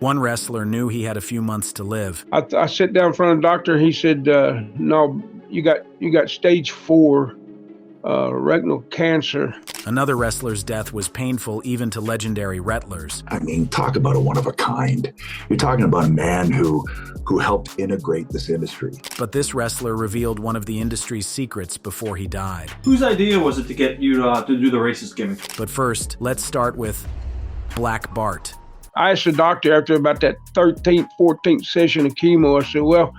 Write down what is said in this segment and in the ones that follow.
One wrestler knew he had a few months to live. I sat down in front of the doctor. He said, "No, you got stage 4 rectal cancer." Another wrestler's death was painful even to legendary wrestlers. I mean, talk about a one of a kind. You're talking about a man who helped integrate this industry. But this wrestler revealed one of the industry's secrets before he died. Whose idea was it to get you to do the racist gimmick? But first, let's start with Black Bart. I asked the doctor after about that 13th, 14th session of chemo, I said, "Well,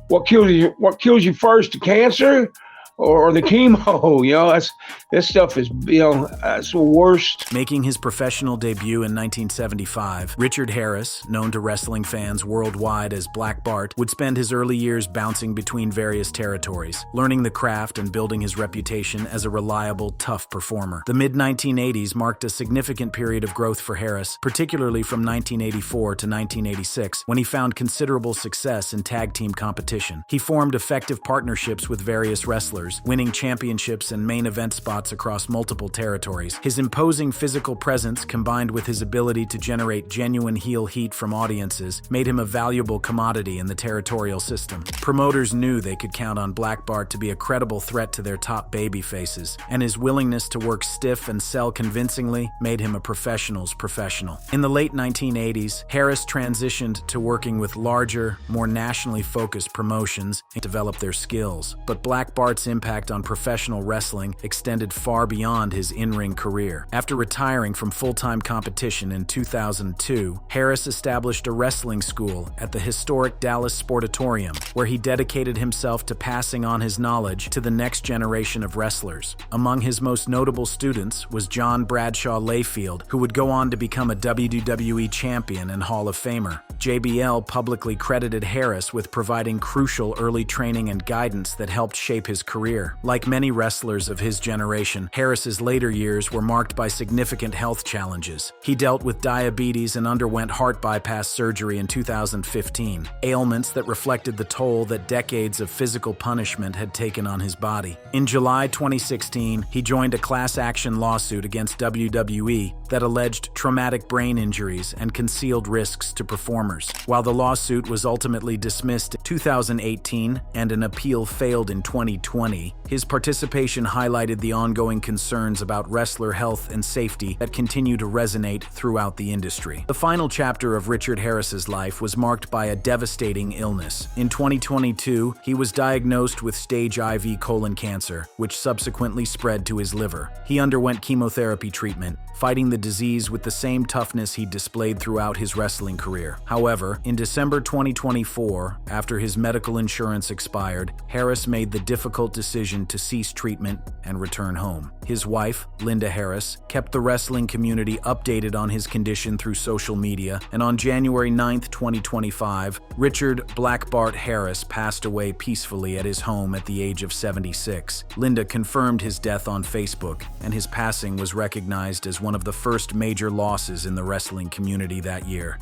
what kills you first, the cancer or the chemo?" This stuff is, it's the worst. Making his professional debut in 1975, Richard Harris, known to wrestling fans worldwide as Black Bart, would spend his early years bouncing between various territories, learning the craft and building his reputation as a reliable, tough performer. The mid-1980s marked a significant period of growth for Harris, particularly from 1984 to 1986, when he found considerable success in tag team competition. He formed effective partnerships with various wrestlers, winning championships and main event spots across multiple territories. His imposing physical presence, combined with his ability to generate genuine heel heat from audiences, made him a valuable commodity in the territorial system. Promoters knew they could count on Black Bart to be a credible threat to their top baby faces, and his willingness to work stiff and sell convincingly made him a professional's professional. In the late 1980s, Harris transitioned to working with larger, more nationally focused promotions to develop their skills. But Black Bart's impact on professional wrestling extended far beyond his in-ring career. After retiring from full-time competition in 2002, Harris established a wrestling school at the historic Dallas Sportatorium, where he dedicated himself to passing on his knowledge to the next generation of wrestlers. Among his most notable students was John Bradshaw Layfield, who would go on to become a WWE champion and Hall of Famer. JBL publicly credited Harris with providing crucial early training and guidance that helped shape his career. Like many wrestlers of his generation, Harris's later years were marked by significant health challenges. He dealt with diabetes and underwent heart bypass surgery in 2015, ailments that reflected the toll that decades of physical punishment had taken on his body. In July 2016, he joined a class action lawsuit against WWE that alleged traumatic brain injuries and concealed risks to performers. While the lawsuit was ultimately dismissed in 2018 and an appeal failed in 2020, his participation highlighted the ongoing concerns about wrestler health and safety that continue to resonate throughout the industry. The final chapter of Richard Harris's life was marked by a devastating illness. In 2022, he was diagnosed with stage IV colon cancer, which subsequently spread to his liver. He underwent chemotherapy treatment, fighting the disease with the same toughness he displayed throughout his wrestling career. However, in December 2024, after his medical insurance expired, Harris made the difficult decision to cease treatment and return home. His wife, Linda Harris, kept the wrestling community updated on his condition through social media, and on January 9, 2025, Richard Black Bart Harris passed away peacefully at his home at the age of 76. Linda confirmed his death on Facebook, and his passing was recognized as one of the first major losses in the wrestling community that year.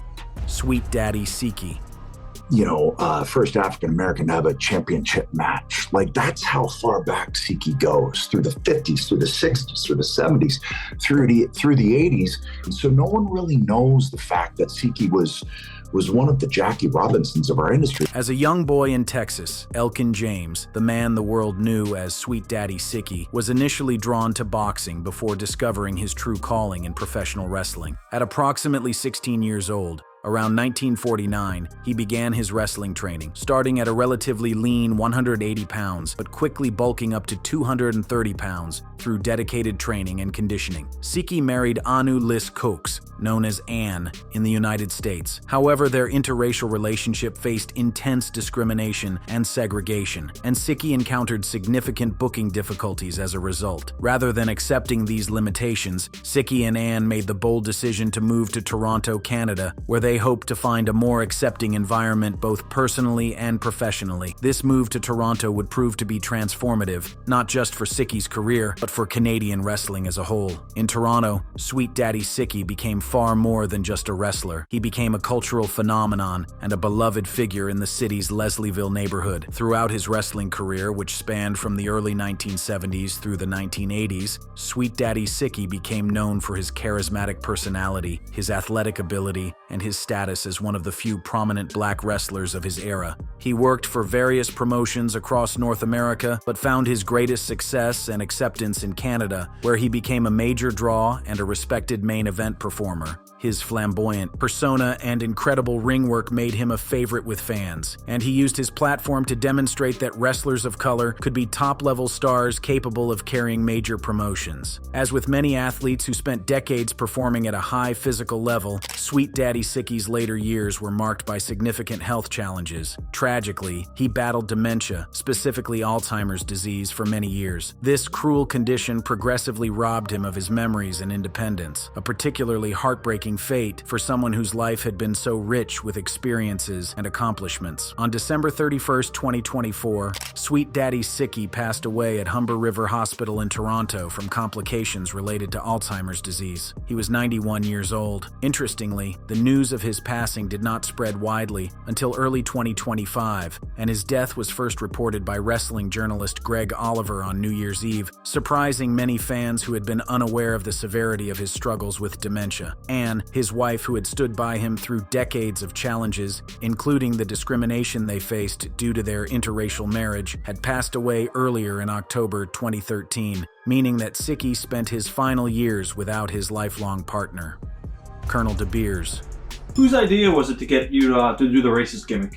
Sweet Daddy Siki. First African-American to have a championship match. Like, that's how far back Siki goes, through the 50s, through the 60s, through the 70s, through the 80s. And so no one really knows the fact that Siki was one of the Jackie Robinsons of our industry. As a young boy in Texas, Elkin James, the man the world knew as Sweet Daddy Siki, was initially drawn to boxing before discovering his true calling in professional wrestling. At approximately 16 years old, around 1949, he began his wrestling training, starting at a relatively lean 180 pounds, but quickly bulking up to 230 pounds through dedicated training and conditioning. Siki married Anu Liz Cokes, known as Anne, in the United States. However, their interracial relationship faced intense discrimination and segregation, and Siki encountered significant booking difficulties as a result. Rather than accepting these limitations, Siki and Anne made the bold decision to move to Toronto, Canada, where they hoped to find a more accepting environment both personally and professionally. This move to Toronto would prove to be transformative, not just for Siki's career, but for Canadian wrestling as a whole. In Toronto, Sweet Daddy Siki became far more than just a wrestler. He became a cultural phenomenon and a beloved figure in the city's Leslieville neighborhood. Throughout his wrestling career, which spanned from the early 1970s through the 1980s, Sweet Daddy Siki became known for his charismatic personality, his athletic ability, and his status as one of the few prominent black wrestlers of his era. He worked for various promotions across North America, but found his greatest success and acceptance in Canada, where he became a major draw and a respected main event performer. His flamboyant persona and incredible ring work made him a favorite with fans, and he used his platform to demonstrate that wrestlers of color could be top-level stars capable of carrying major promotions. As with many athletes who spent decades performing at a high physical level, Sweet Daddy Siki's later years were marked by significant health challenges. Tragically, he battled dementia, specifically Alzheimer's disease, for many years. This cruel condition progressively robbed him of his memories and independence, a particularly heartbreaking fate for someone whose life had been so rich with experiences and accomplishments. On December 31st, 2024, Sweet Daddy Siki passed away at Humber River Hospital in Toronto from complications related to Alzheimer's disease. He was 91 years old. Interestingly, the news of his passing did not spread widely until early 2025, and his death was first reported by wrestling journalist Greg Oliver on New Year's Eve, surprising many fans who had been unaware of the severity of his struggles with dementia. Anne, his wife, who had stood by him through decades of challenges, including the discrimination they faced due to their interracial marriage, had passed away earlier in October 2013, meaning that Siki spent his final years without his lifelong partner. Colonel Debeers. Whose idea was it to get you to do the racist gimmick?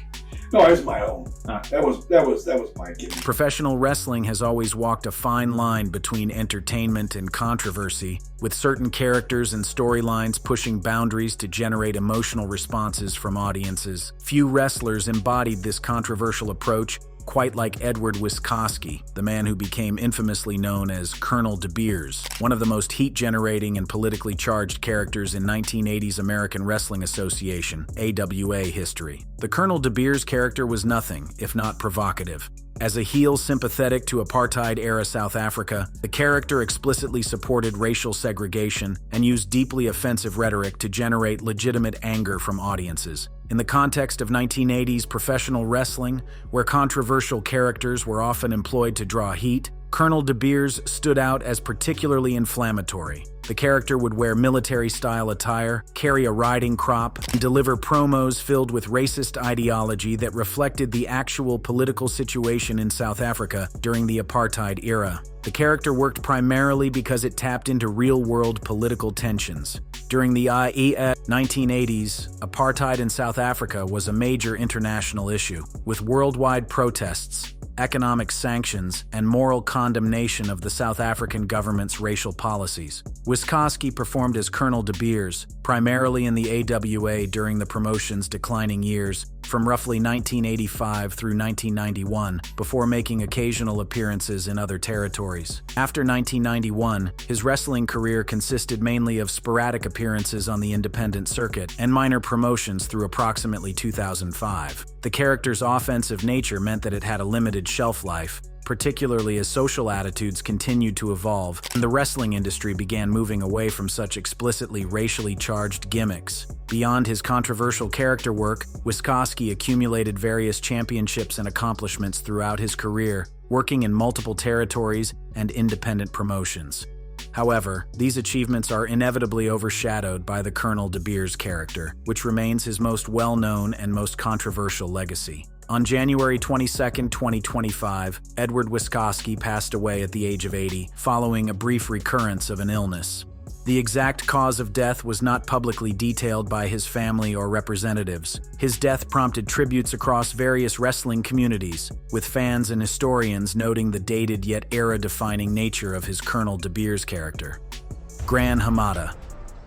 No, it was my own. That was my gimmick. Professional wrestling has always walked a fine line between entertainment and controversy, with certain characters and storylines pushing boundaries to generate emotional responses from audiences. Few wrestlers embodied this controversial approach, quite like Edward Wiscowski, the man who became infamously known as Colonel Debeers, one of the most heat-generating and politically charged characters in 1980s American Wrestling Association, AWA, history. The Colonel Debeers character was nothing if not provocative. As a heel sympathetic to apartheid-era South Africa, the character explicitly supported racial segregation and used deeply offensive rhetoric to generate legitimate anger from audiences. In the context of 1980s professional wrestling, where controversial characters were often employed to draw heat, Colonel Debeers stood out as particularly inflammatory. The character would wear military-style attire, carry a riding crop, and deliver promos filled with racist ideology that reflected the actual political situation in South Africa during the apartheid era. The character worked primarily because it tapped into real-world political tensions. During the 1980s, apartheid in South Africa was a major international issue, with worldwide protests, economic sanctions, and moral condemnation of the South African government's racial policies. Wiscowski performed as Colonel Debeers, primarily in the AWA during the promotion's declining years, from roughly 1985 through 1991, before making occasional appearances in other territories. After 1991, his wrestling career consisted mainly of sporadic appearances on the independent circuit and minor promotions through approximately 2005. The character's offensive nature meant that it had a limited shelf life, particularly as social attitudes continued to evolve and the wrestling industry began moving away from such explicitly racially charged gimmicks. Beyond his controversial character work, Wiscowski accumulated various championships and accomplishments throughout his career, working in multiple territories and independent promotions. However, these achievements are inevitably overshadowed by the Colonel Debeers character, which remains his most well-known and most controversial legacy. On January 22, 2025, Edward Wiscowski passed away at the age of 80, following a brief recurrence of an illness. The exact cause of death was not publicly detailed by his family or representatives. His death prompted tributes across various wrestling communities, with fans and historians noting the dated yet era-defining nature of his Colonel Debeers character. Gran Hamada.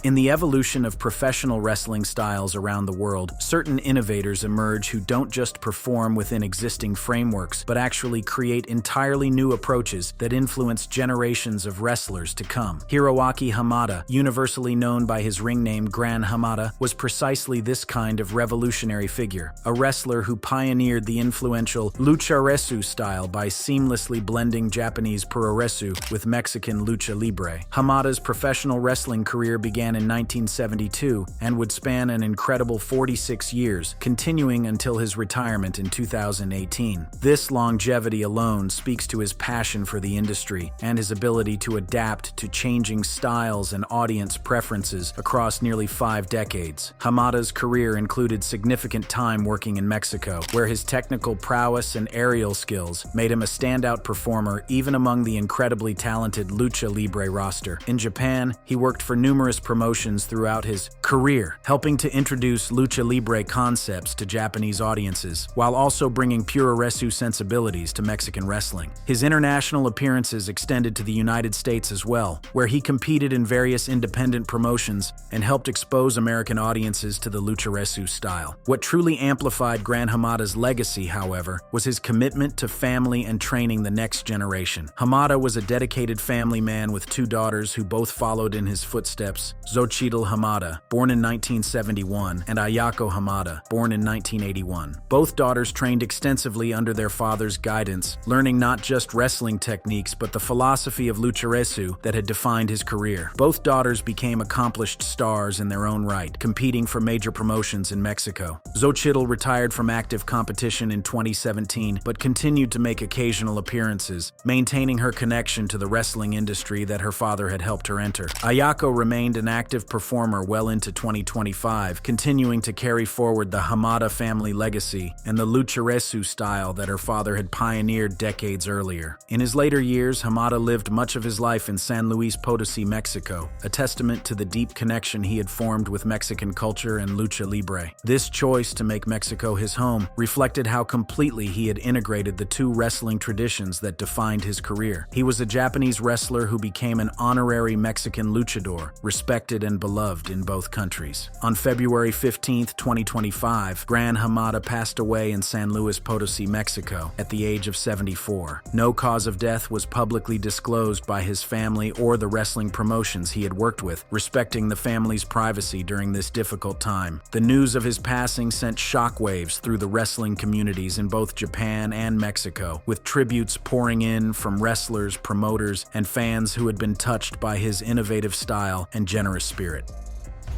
In the evolution of professional wrestling styles around the world, certain innovators emerge who don't just perform within existing frameworks, but actually create entirely new approaches that influence generations of wrestlers to come. Hiroaki Hamada, universally known by his ring name Gran Hamada, was precisely this kind of revolutionary figure, a wrestler who pioneered the influential lucha-resu style by seamlessly blending Japanese puroresu with Mexican lucha libre. Hamada's professional wrestling career began in 1972 and would span an incredible 46 years, continuing until his retirement in 2018. This longevity alone speaks to his passion for the industry and his ability to adapt to changing styles and audience preferences across nearly 5 decades. Hamada's career included significant time working in Mexico, where his technical prowess and aerial skills made him a standout performer even among the incredibly talented lucha libre roster. In Japan, he worked for numerous promotions throughout his career, helping to introduce lucha libre concepts to Japanese audiences, while also bringing puroresu sensibilities to Mexican wrestling. His international appearances extended to the United States as well, where he competed in various independent promotions and helped expose American audiences to the lucha-resu style. What truly amplified Gran Hamada's legacy, however, was his commitment to family and training the next generation. Hamada was a dedicated family man with 2 daughters who both followed in his footsteps: Xochitl Hamada, born in 1971, and Ayako Hamada, born in 1981. Both daughters trained extensively under their father's guidance, learning not just wrestling techniques but the philosophy of lucha-resu that had defined his career. Both daughters became accomplished stars in their own right, competing for major promotions in Mexico. Xochitl retired from active competition in 2017, but continued to make occasional appearances, maintaining her connection to the wrestling industry that her father had helped her enter. Ayako remained an active performer well into 2025, continuing to carry forward the Hamada family legacy and the lucha-resu style that her father had pioneered decades earlier. In his later years, Hamada lived much of his life in San Luis Potosí, Mexico, a testament to the deep connection he had formed with Mexican culture and lucha libre. This choice to make Mexico his home reflected how completely he had integrated the 2 wrestling traditions that defined his career. He was a Japanese wrestler who became an honorary Mexican luchador, respected and beloved in both countries. On February 15, 2025, Gran Hamada passed away in San Luis Potosí, Mexico, at the age of 74. No cause of death was publicly disclosed by his family or the wrestling promotions he had worked with, respecting the family's privacy during this difficult time. The news of his passing sent shockwaves through the wrestling communities in both Japan and Mexico, with tributes pouring in from wrestlers, promoters, and fans who had been touched by his innovative style and generous spirit.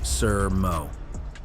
Sir Mo.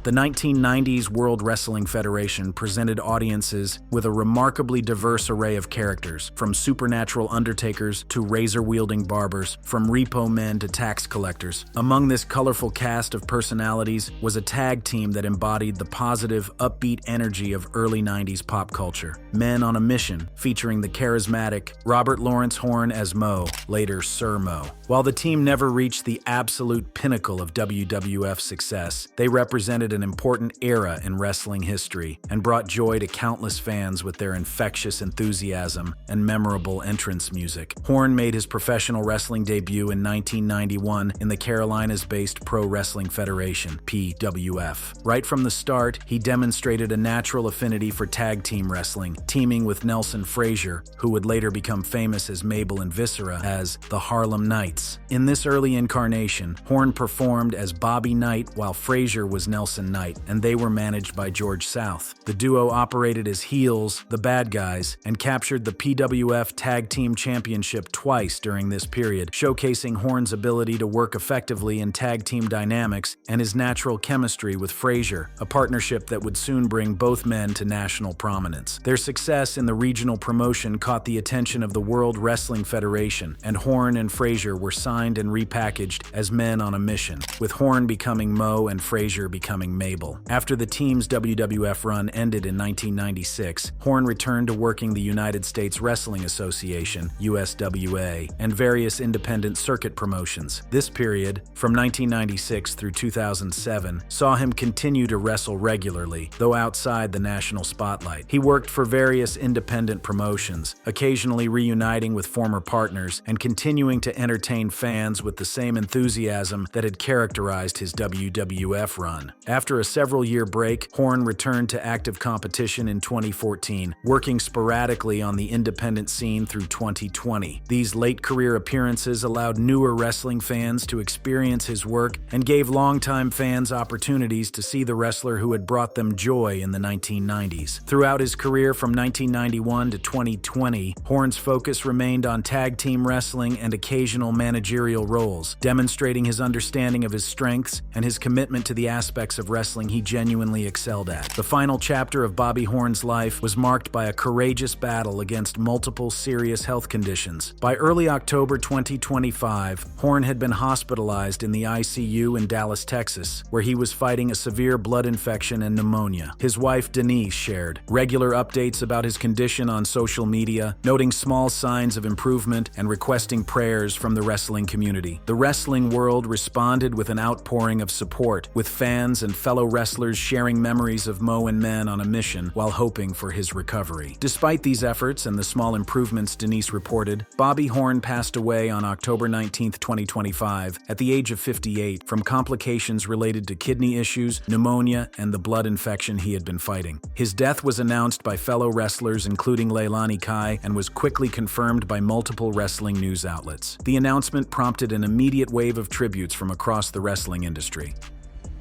The 1990s World Wrestling Federation presented audiences with a remarkably diverse array of characters, from supernatural undertakers to razor-wielding barbers, from repo men to tax collectors. Among this colorful cast of personalities was a tag team that embodied the positive, upbeat energy of early 90s pop culture. Men on a Mission, featuring the charismatic Robert Lawrence Horn as Mo, later Sir Mo. While the team never reached the absolute pinnacle of WWF success, they represented an important era in wrestling history and brought joy to countless fans with their infectious enthusiasm and memorable entrance music. Horn made his professional wrestling debut in 1991 in the Carolinas-based Pro Wrestling Federation, PWF. Right from the start, he demonstrated a natural affinity for tag team wrestling, teaming with Nelson Frazier, who would later become famous as Mabel and Viscera, as the Harlem Knights. In this early incarnation, Horn performed as Bobby Knight while Frazier was Nelson Knight, and they were managed by George South. The duo operated as heels, the bad guys, and captured the PWF Tag Team Championship twice during this period, showcasing Horn's ability to work effectively in tag team dynamics and his natural chemistry with Frazier, a partnership that would soon bring both men to national prominence. Their success in the regional promotion caught the attention of the World Wrestling Federation, and Horn and Frazier were signed and repackaged as Men on a Mission, with Horn becoming Mo and Frazier becoming Mabel. After the team's WWF run ended in 1996, Horn returned to working the United States Wrestling Association, USWA, and various independent circuit promotions. This period, from 1996 through 2007, saw him continue to wrestle regularly, though outside the national spotlight. He worked for various independent promotions, occasionally reuniting with former partners and continuing to entertain entertain fans with the same enthusiasm that had characterized his WWF run. After a several-year break, Horn returned to active competition in 2014, working sporadically on the independent scene through 2020. These late-career appearances allowed newer wrestling fans to experience his work and gave longtime fans opportunities to see the wrestler who had brought them joy in the 1990s. Throughout his career from 1991 to 2020, Horn's focus remained on tag team wrestling and occasional managerial roles, demonstrating his understanding of his strengths and his commitment to the aspects of wrestling he genuinely excelled at. The final chapter of Bobby Horn's life was marked by a courageous battle against multiple serious health conditions. By early October 2025, Horn had been hospitalized in the ICU in Dallas, Texas, where he was fighting a severe blood infection and pneumonia. His wife, Denise, shared regular updates about his condition on social media, noting small signs of improvement and requesting prayers from the wrestling community. The wrestling world responded with an outpouring of support, with fans and fellow wrestlers sharing memories of Mo and Men on a mission while hoping for his recovery. Despite these efforts and the small improvements Denise reported, Bobby Horn passed away on October 19, 2025, at the age of 58 from complications related to kidney issues, pneumonia, and the blood infection he had been fighting. His death was announced by fellow wrestlers including Leilani Kai and was quickly confirmed by multiple wrestling news outlets. The announcement prompted an immediate wave of tributes from across the wrestling industry.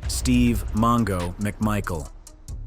Steve "Mongo" McMichael.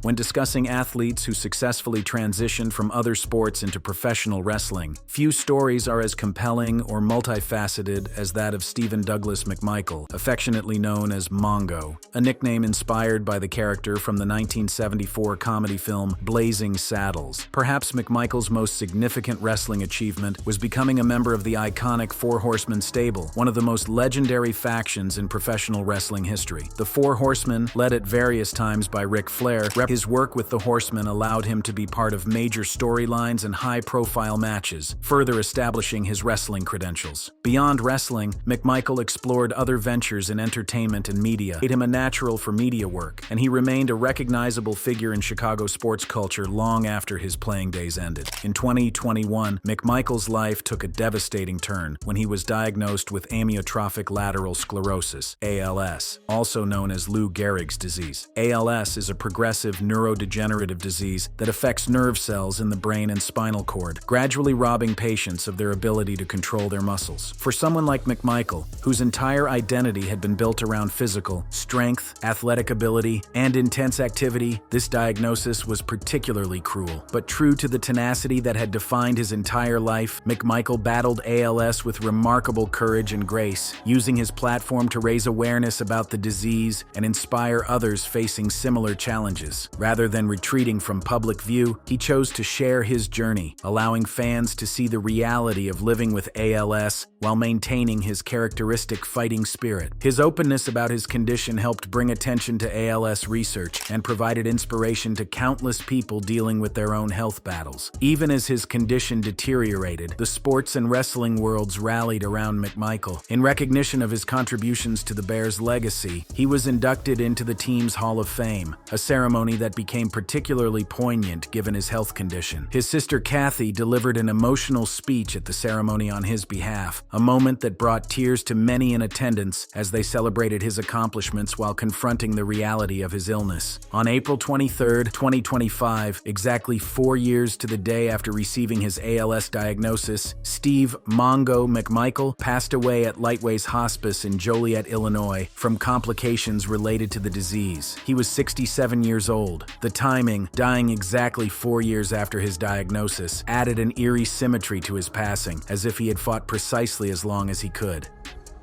When discussing athletes who successfully transitioned from other sports into professional wrestling, few stories are as compelling or multifaceted as that of Stephen Douglas McMichael, affectionately known as Mongo, a nickname inspired by the character from the 1974 comedy film Blazing Saddles. Perhaps McMichael's most significant wrestling achievement was becoming a member of the iconic Four Horsemen stable, one of the most legendary factions in professional wrestling history. The Four Horsemen, led at various times by Ric Flair, his work with the Horsemen allowed him to be part of major storylines and high-profile matches, further establishing his wrestling credentials. Beyond wrestling, McMichael explored other ventures in entertainment and media, made him a natural for media work, and he remained a recognizable figure in Chicago sports culture long after his playing days ended. In 2021, McMichael's life took a devastating turn when he was diagnosed with amyotrophic lateral sclerosis, ALS, also known as Lou Gehrig's disease. ALS is a progressive neurodegenerative disease that affects nerve cells in the brain and spinal cord, gradually robbing patients of their ability to control their muscles. For someone like McMichael, whose entire identity had been built around physical strength, athletic ability, and intense activity, this diagnosis was particularly cruel. But true to the tenacity that had defined his entire life, McMichael battled ALS with remarkable courage and grace, using his platform to raise awareness about the disease and inspire others facing similar challenges. Rather than retreating from public view, he chose to share his journey, allowing fans to see the reality of living with ALS while maintaining his characteristic fighting spirit. His openness about his condition helped bring attention to ALS research and provided inspiration to countless people dealing with their own health battles. Even as his condition deteriorated, the sports and wrestling worlds rallied around McMichael. In recognition of his contributions to the Bears' legacy, he was inducted into the team's Hall of Fame, a ceremony that became particularly poignant given his health condition. His sister Kathy delivered an emotional speech at the ceremony on his behalf, a moment that brought tears to many in attendance as they celebrated his accomplishments while confronting the reality of his illness. On April 23, 2025, exactly 4 years to the day after receiving his ALS diagnosis, Steve "Mongo" McMichael passed away at Lightway's Hospice in Joliet, Illinois, from complications related to the disease. He was 67 years old. The timing, dying exactly 4 years after his diagnosis, added an eerie symmetry to his passing, as if he had fought precisely as long as he could.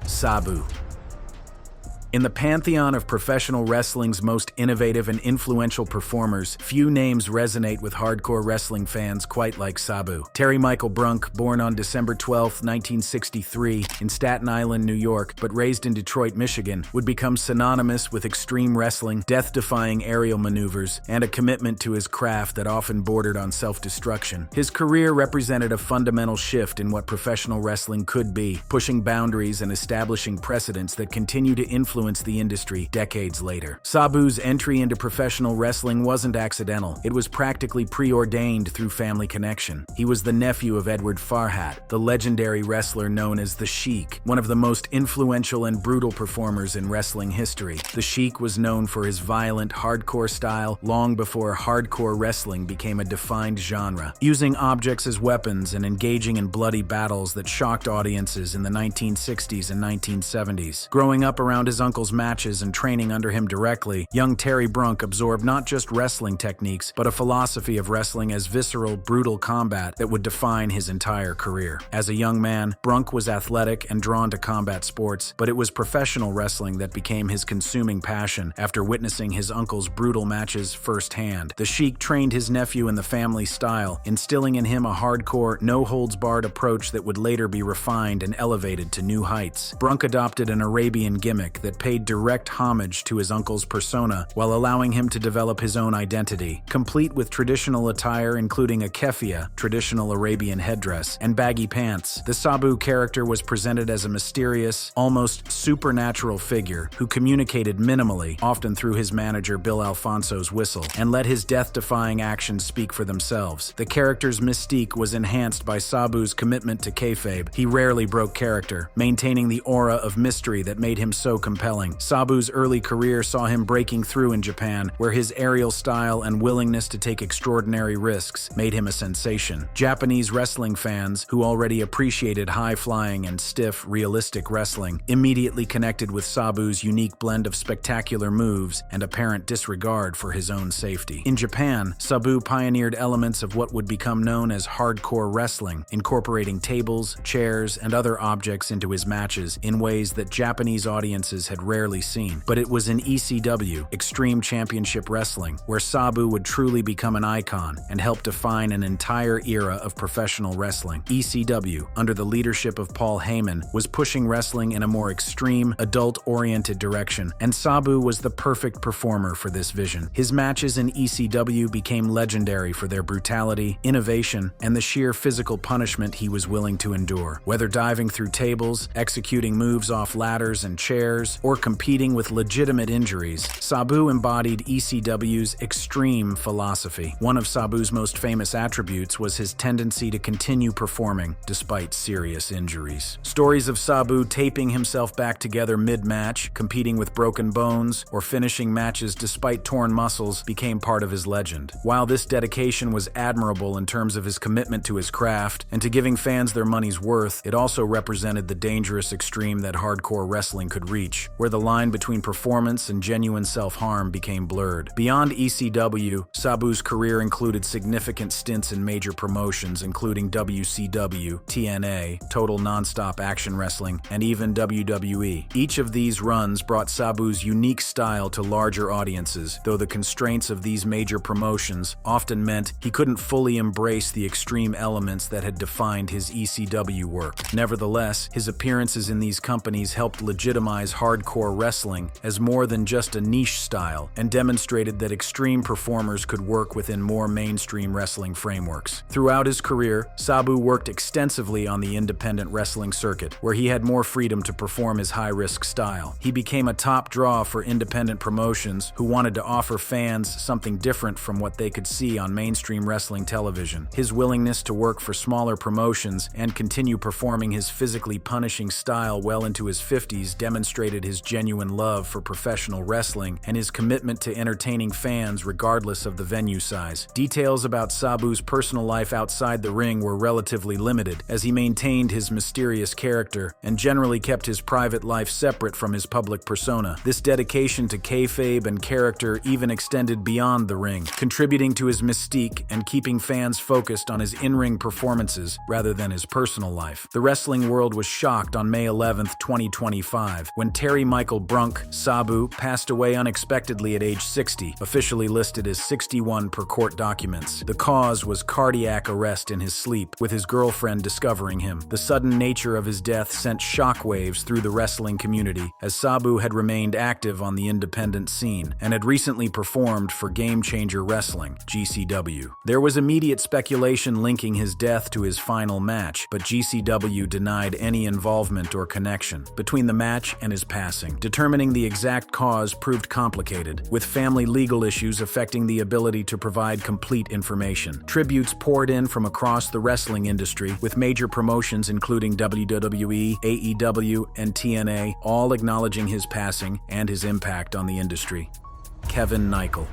Sabu. In the pantheon of professional wrestling's most innovative and influential performers, few names resonate with hardcore wrestling fans quite like Sabu. Terry Michael Brunk, born on December 12, 1963, in Staten Island, New York, but raised in Detroit, Michigan, would become synonymous with extreme wrestling, death-defying aerial maneuvers, and a commitment to his craft that often bordered on self-destruction. His career represented a fundamental shift in what professional wrestling could be, pushing boundaries and establishing precedents that continue to influence influence the industry decades later. Sabu's entry into professional wrestling wasn't accidental. It was practically preordained through family connection. He was the nephew of Edward Farhat, the legendary wrestler known as the Sheik, one of the most influential and brutal performers in wrestling history. The Sheik was known for his violent, hardcore style long before hardcore wrestling became a defined genre, using objects as weapons and engaging in bloody battles that shocked audiences in the 1960s and 1970s. Growing up around his uncle's matches and training under him directly, young Terry Brunk absorbed not just wrestling techniques, but a philosophy of wrestling as visceral, brutal combat that would define his entire career. As a young man, Brunk was athletic and drawn to combat sports, but it was professional wrestling that became his consuming passion after witnessing his uncle's brutal matches firsthand. The Sheik trained his nephew in the family style, instilling in him a hardcore, no-holds-barred approach that would later be refined and elevated to new heights. Brunk adopted an Arabian gimmick that paid direct homage to his uncle's persona while allowing him to develop his own identity, complete with traditional attire including a keffiyeh, traditional Arabian headdress, and baggy pants. The Sabu character was presented as a mysterious, almost supernatural figure who communicated minimally, often through his manager Bill Alfonso's whistle, and let his death-defying actions speak for themselves. The character's mystique was enhanced by Sabu's commitment to kayfabe. He rarely broke character, maintaining the aura of mystery that made him so compelling. Sabu's early career saw him breaking through in Japan, where his aerial style and willingness to take extraordinary risks made him a sensation. Japanese wrestling fans, who already appreciated high-flying and stiff, realistic wrestling, immediately connected with Sabu's unique blend of spectacular moves and apparent disregard for his own safety. In Japan, Sabu pioneered elements of what would become known as hardcore wrestling, incorporating tables, chairs, and other objects into his matches in ways that Japanese audiences had rarely seen. But it was in ECW, Extreme Championship Wrestling, where Sabu would truly become an icon and help define an entire era of professional wrestling. ECW, under the leadership of Paul Heyman, was pushing wrestling in a more extreme, adult-oriented direction, and Sabu was the perfect performer for this vision. His matches in ECW became legendary for their brutality, innovation, and the sheer physical punishment he was willing to endure. Whether diving through tables, executing moves off ladders and chairs, or competing with legitimate injuries, Sabu embodied ECW's extreme philosophy. One of Sabu's most famous attributes was his tendency to continue performing despite serious injuries. Stories of Sabu taping himself back together mid-match, competing with broken bones, or finishing matches despite torn muscles became part of his legend. While this dedication was admirable in terms of his commitment to his craft and to giving fans their money's worth, it also represented the dangerous extreme that hardcore wrestling could reach, where the line between performance and genuine self-harm became blurred. Beyond ECW, Sabu's career included significant stints in major promotions including WCW, TNA, Total Nonstop Action Wrestling, and even WWE. Each of these runs brought Sabu's unique style to larger audiences, though the constraints of these major promotions often meant he couldn't fully embrace the extreme elements that had defined his ECW work. Nevertheless, his appearances in these companies helped legitimize hardcore wrestling as more than just a niche style and demonstrated that extreme performers could work within more mainstream wrestling frameworks. Throughout his career, Sabu worked extensively on the independent wrestling circuit, where he had more freedom to perform his high-risk style. He became a top draw for independent promotions who wanted to offer fans something different from what they could see on mainstream wrestling television. His willingness to work for smaller promotions and continue performing his physically punishing style well into his 50s demonstrated his genuine love for professional wrestling and his commitment to entertaining fans regardless of the venue size. Details about Sabu's personal life outside the ring were relatively limited, as he maintained his mysterious character and generally kept his private life separate from his public persona. This dedication to kayfabe and character even extended beyond the ring, contributing to his mystique and keeping fans focused on his in-ring performances rather than his personal life. The wrestling world was shocked on May 11, 2025, when Terry Michael Brunk, Sabu, passed away unexpectedly at age 60, officially listed as 61 per court documents. The cause was cardiac arrest in his sleep, with his girlfriend discovering him. The sudden nature of his death sent shockwaves through the wrestling community, as Sabu had remained active on the independent scene and had recently performed for Game Changer Wrestling, GCW. There was immediate speculation linking his death to his final match, but GCW denied any involvement or connection between the match and his passing. passing. Determining the exact cause proved complicated, with family legal issues affecting the ability to provide complete information. Tributes poured in from across the wrestling industry, with major promotions including WWE, AEW, and TNA, all acknowledging his passing and his impact on the industry. Kevin Michael.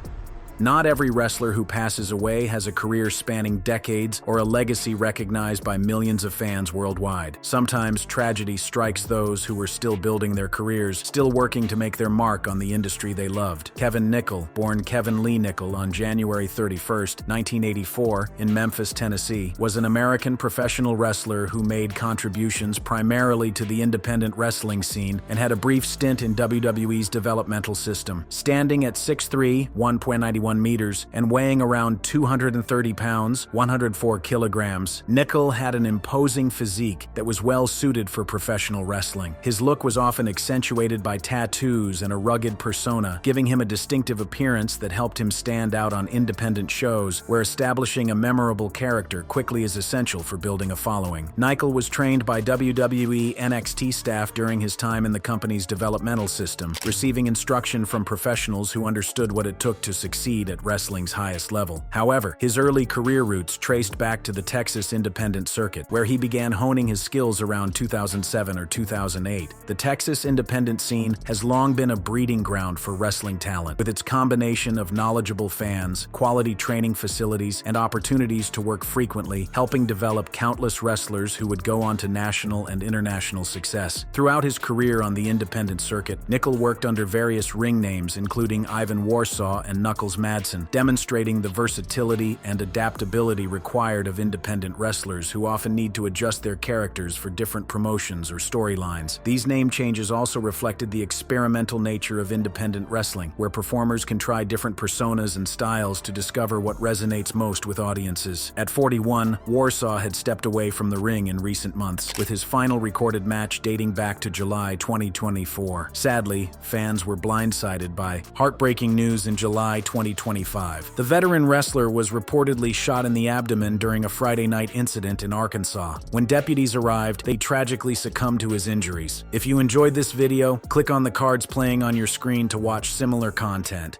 Not every wrestler who passes away has a career spanning decades or a legacy recognized by millions of fans worldwide. Sometimes tragedy strikes those who were still building their careers, still working to make their mark on the industry they loved. Kevin Nickel, born Kevin Lee Nickel on January 31st, 1984, in Memphis, Tennessee, was an American professional wrestler who made contributions primarily to the independent wrestling scene and had a brief stint in WWE's developmental system. Standing at 6'3", 1.91 meters, and weighing around 230 pounds, 104 kilograms, Nickel had an imposing physique that was well suited for professional wrestling. His look was often accentuated by tattoos and a rugged persona, giving him a distinctive appearance that helped him stand out on independent shows, where establishing a memorable character quickly is essential for building a following. Nickel was trained by WWE NXT staff during his time in the company's developmental system, receiving instruction from professionals who understood what it took to succeed at wrestling's highest level. However, his early career roots traced back to the Texas independent circuit, where he began honing his skills around 2007 or 2008. The Texas independent scene has long been a breeding ground for wrestling talent, with its combination of knowledgeable fans, quality training facilities, and opportunities to work frequently, helping develop countless wrestlers who would go on to national and international success. Throughout his career on the independent circuit, Nickel worked under various ring names, including Ivan Warsaw and Knuckles Madsen, demonstrating the versatility and adaptability required of independent wrestlers who often need to adjust their characters for different promotions or storylines. These name changes also reflected the experimental nature of independent wrestling, where performers can try different personas and styles to discover what resonates most with audiences. At 41, Warsaw had stepped away from the ring in recent months, with his final recorded match dating back to July 2024. Sadly, fans were blindsided by heartbreaking news in July 2025. The veteran wrestler was reportedly shot in the abdomen during a Friday night incident in Arkansas. When deputies arrived, they tragically succumbed to his injuries. If you enjoyed this video, click on the cards playing on your screen to watch similar content.